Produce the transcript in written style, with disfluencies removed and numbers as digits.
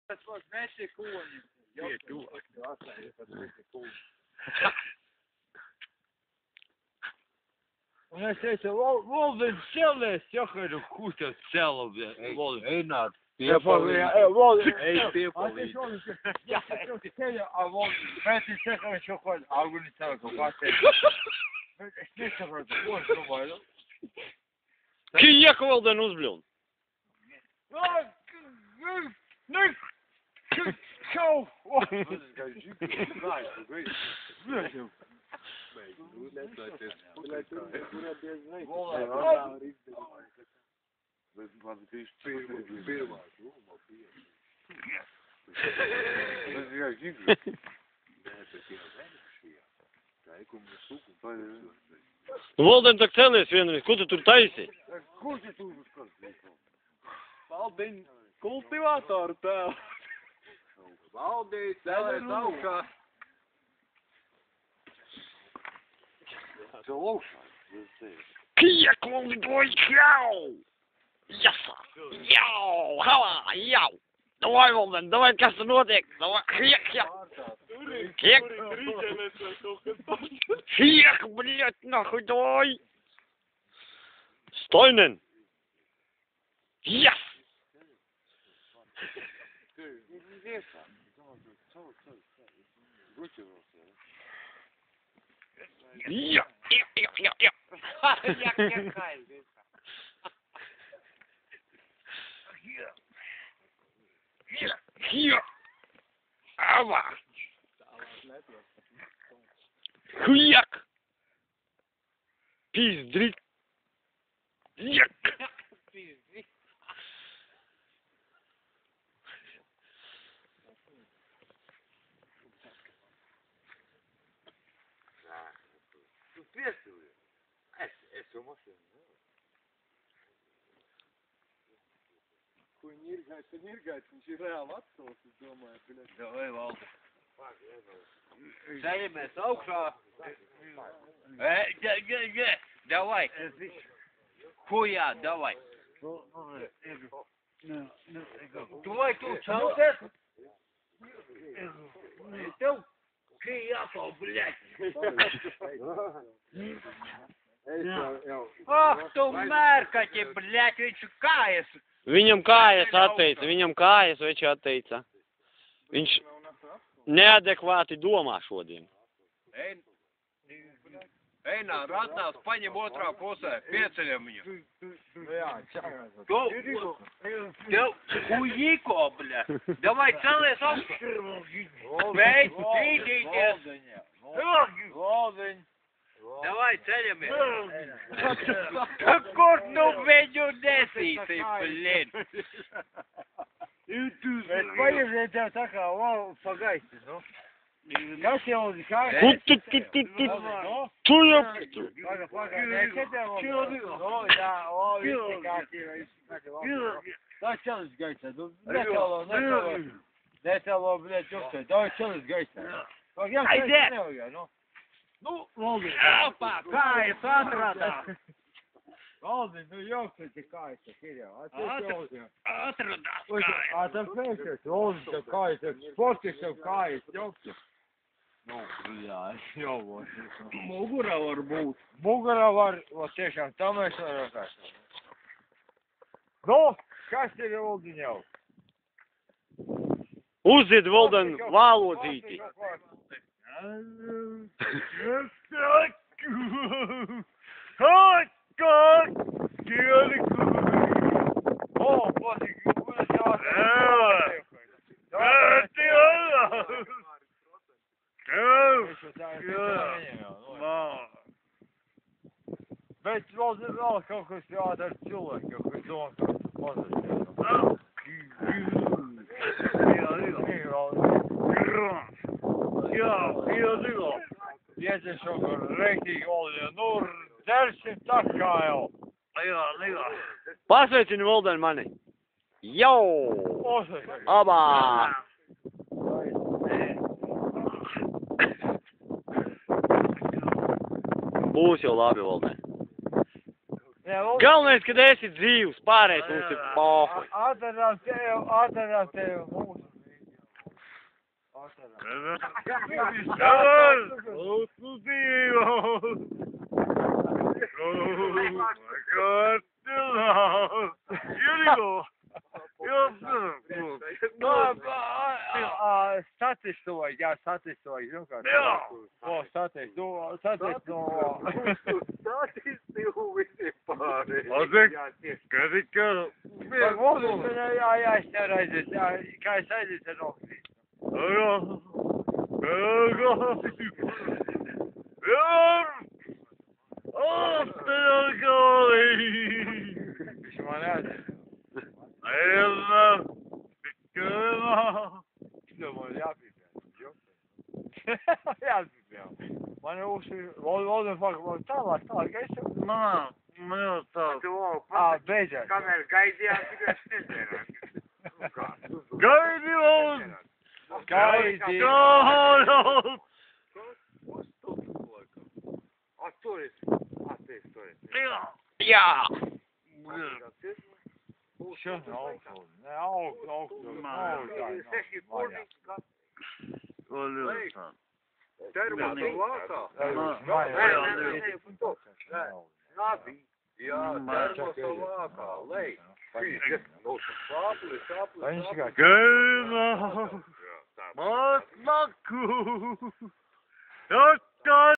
Tas vairs nesie kūņi. Un es teicu, Volvin cēlēs, jākaidu kūtas cēlu, Volvin. Eināt, Volvin. Ej piepalīt. Jā, es ceļu, Volvin, bet es teiktu, viņš jau kaut auguni cēlu, kaut kāds. Es nesapratu, ko es domāju. Kijak Volden uzbļūn. Čau! Volden tak cēlies vienreiz, ko tu tur taisi? Kur tu tur uzskatīt? Valdiņ, kultivātoru tev. Valdīt, cēlies augšā. Tev augšā. Kijak Volden, oi, jau! Jasa! Jau! Hava! Jau! Davai, Volden, davai, kas tur notiek? Davai, kijak, jau! Kijak! Kijak, блядь, нахуй, давай! Stoinen! Yes! Ja! Hier! Ава! Хуяк! Пиздрик! Як! Es jau mašīnu. Ko nirgāts, viņš ir reāli atsaucis, es domāju, piļāt. Davai, Valdi. Ceļamies augšā. Davai. Хуя, давай. Давай тут, чалдес. Tev kijako, блядь. Ах, tu mērkaķi, блядь, viņš kājas. Viņam kājas atteica, viņš atteica. Viņš neadekvāti domā šodien. Einā, ratnās, paņem otrā pusē, pieceļam viņu. Jā, čakās. Tev hujiko, bļa. Davai, celies augstu. Beidz, tītīties. Volvin. Davai, ceļamies. Kur nu viņu nesīsi, blin? Bet paieziet tev tā kā, pagaisti, nu. Kas jau uz kā? Tu jau... Paga, neketev. Jā, viss kārtībā. Tā čelis gaitā, netelo, blēd, jokstē. Tā čelis gaitā. Aiziet! Nu, Volvin. Opā, kājas atradā. Volvin, nu jokstē, te kājas, ir jau. Atradās kājas. Tas pēkšņi, Volvin, tev kājas, sportiski tev kājas, jokstē. Nu, jā, es jau būšu. Mugurā var būt. Mugurā var, tiešām, tā mēs varam rakāt. Nu, kas ir Volvin jau? Uzzied Volden vālodzīti. Bet vēl kaut kas jādara cilvēkiem, kas domā, ka tas mazliet. Iedzēs jau par reitīgi Volvin, nu, dersim tā kā jau. Pasveicini Volden mani. Jau! Abā! Būs jau labi, Volden. Galvenais, kad esi dzīvs, pārējais mums ir pāhuļ. Atradām tevi mūsu. Olsun diyor. Satisfy, ja, satisfy, you know. Ja. Oh, satisfy. Käsikö? Ja, sitä raisit, ja kai saisit sen ohti. Mis ma näen? Kyllä mä olin jäpi peal. Jäpi peal. Ma olen uusi, olen pakkunud tavasta, käis se? Ma Peeter. Kamer, käidi ja pitäis tehdä. Käidi on! Käidi! Ja. Se on auto. Ne auto. Tervetuloa Lata. Ja, tervetuloa Lata. Lei. Köyhä! Maat makkuu! Jotka